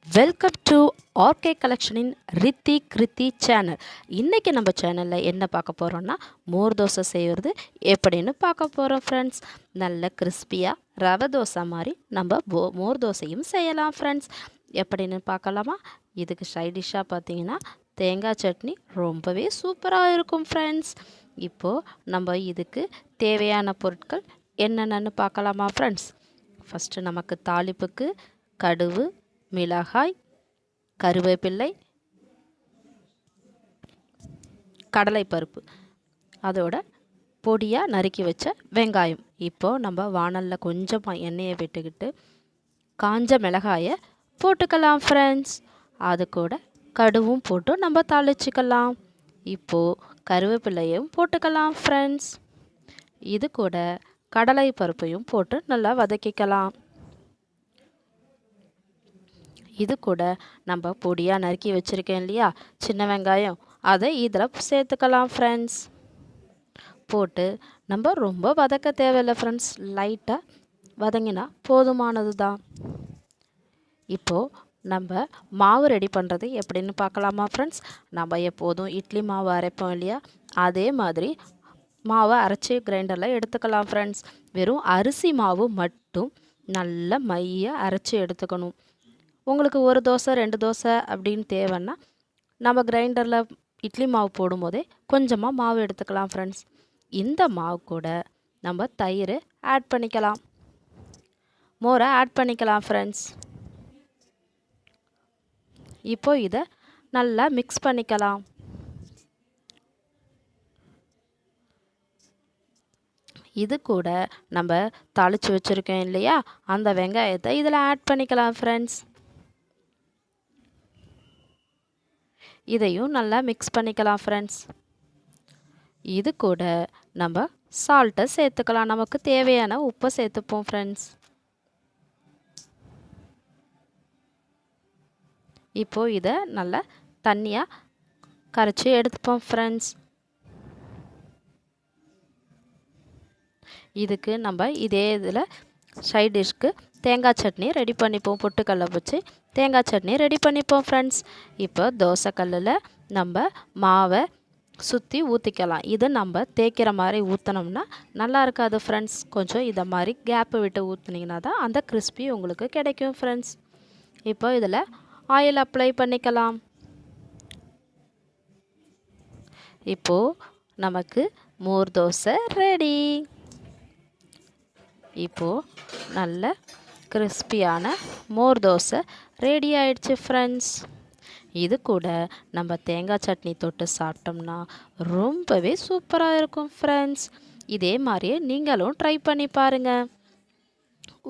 Welcome to RK கலெக்ஷனின் ரித்தி channel. இன்றைக்கி நம்ம சேனலில் என்ன பார்க்க போகிறோன்னா மோர் தோசை செய்கிறது எப்படின்னு பார்க்க போகிறோம் ஃப்ரெண்ட்ஸ். நல்ல கிறிஸ்பியாக ரவை தோசை மாதிரி நம்ம மோர் தோசையும் செய்யலாம் ஃப்ரெண்ட்ஸ். எப்படின்னு பார்க்கலாமா? இதுக்கு சைட் டிஷ்ஷாக பார்த்தீங்கன்னா தேங்காய் சட்னி ரொம்பவே சூப்பராக இருக்கும் ஃப்ரெண்ட்ஸ். இப்போது நம்ம இதுக்கு தேவையான பொருட்கள் என்னென்னு பார்க்கலாமா ஃப்ரெண்ட்ஸ். ஃபஸ்ட்டு நமக்கு தாளிப்புக்கு கடுகு, மிளகாய், கருவேப்பிள்ளை, கடலைப்பருப்பு, அதோட பொடியாக நறுக்கி வச்ச வெங்காயம். இப்போது நம்ம வானலில் கொஞ்சமாக எண்ணெயை விட்டுக்கிட்டு காஞ்ச மிளகாயை போட்டுக்கலாம் ஃப்ரெண்ட்ஸ். அது கூட கடுவும் போட்டு நம்ம தாளிச்சிக்கலாம். இப்போது கருவேப்பிள்ளையும் போட்டுக்கலாம் ஃப்ரெண்ட்ஸ். இது கூட கடலை பருப்பையும் போட்டு நல்லா வதக்கிக்கலாம். இது கூட நம்ம பொடியாக நறுக்கி வச்சுருக்கேன் இல்லையா சின்ன வெங்காயம், அதை இதில் சேர்த்துக்கலாம் ஃப்ரெண்ட்ஸ். போட்டு நம்ம ரொம்ப வதக்க தேவையில்லை ஃப்ரெண்ட்ஸ், லைட்டாக வதங்கினா போதுமானது தான். இப்போது நம்ம மாவு ரெடி பண்ணுறது எப்படின்னு பார்க்கலாமா ஃப்ரெண்ட்ஸ். நம்ம எப்போதும் இட்லி மாவு அரைப்போம் இல்லையா, அதே மாதிரி மாவை அரைச்சி கிரைண்டரில் எடுத்துக்கலாம் ஃப்ரெண்ட்ஸ். வெறும் அரிசி மாவு மட்டும் நல்ல மைய அரைச்சி எடுத்துக்கணும். உங்களுக்கு ஒரு தோசை 2 தோசை அப்படின்னு தேவைன்னா நம்ம கிரைண்டரில் இட்லி மாவு போடும்போதே கொஞ்சமாக மாவு எடுத்துக்கலாம் ஃப்ரெண்ட்ஸ். இந்த மாவு கூட நம்ம தயிர் ஆட் பண்ணிக்கலாம், மோரை ஆட் பண்ணிக்கலாம் ஃப்ரெண்ட்ஸ். இப்போ இதை நல்லா மிக்ஸ் பண்ணிக்கலாம். இது கூட நம்ம தாளித்து வச்சுருக்கோம் இல்லையா அந்த வெங்காயத்தை இதில் ஆட் பண்ணிக்கலாம் ஃப்ரெண்ட்ஸ். இதையும் நல்லா மிக்ஸ் பண்ணிக்கலாம் ஃப்ரெண்ட்ஸ். இது கூட நம்ம சால்ட்டை சேர்த்துக்கலாம், நமக்கு தேவையான உப்பை சேர்த்துப்போம் ஃப்ரெண்ட்ஸ். இப்போது இதை நல்லா தண்ணியாக கரைச்சி எடுத்துப்போம் ஃப்ரெண்ட்ஸ். இதுக்கு நம்ம இதே இதில் சைட் டிஷ்க்கு தேங்காய் சட்னி ரெடி பண்ணிப்போம், பொட்டுக்கடலை வச்சு தேங்காய் சட்னி ரெடி பண்ணிப்போம் ஃப்ரெண்ட்ஸ். இப்போ தோசைக்கல்லில் நம்ம மாவை சுற்றி ஊற்றிக்கலாம். இது நம்ம தேய்க்கிற மாதிரி ஊற்றினோம்னா நல்லா இருக்காது ஃப்ரெண்ட்ஸ். கொஞ்சம் இதை மாதிரி கேப்பு விட்டு ஊற்றினீங்கன்னா தான் அந்த கிறிஸ்பி உங்களுக்கு கிடைக்கும் ஃப்ரெண்ட்ஸ். இப்போ இதில் ஆயில் அப்ளை பண்ணிக்கலாம். இப்போது நமக்கு மோர் தோசை ரெடி. இப்போது நல்ல கிறிஸ்பியான மோர் தோசை ரெடி ஆயிடுச்சு ஃப்ரெண்ட்ஸ். இது கூட நம்ம தேங்காய் சட்னி தொட்டு சாப்பிட்டோம்னா ரொம்பவே சூப்பராக இருக்கும் ஃப்ரெண்ட்ஸ். இதே மாதிரியே நீங்களும் ட்ரை பண்ணி பாருங்கள்.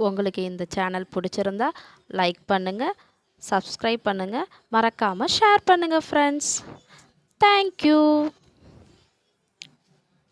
உங்களுக்கு இந்த சேனல் பிடிச்சிருந்தா லைக் பண்ணுங்கள், சப்ஸ்கிரைப் பண்ணுங்கள், மறக்காமல் ஷேர் பண்ணுங்கள் ஃப்ரெண்ட்ஸ். தேங்க்யூ.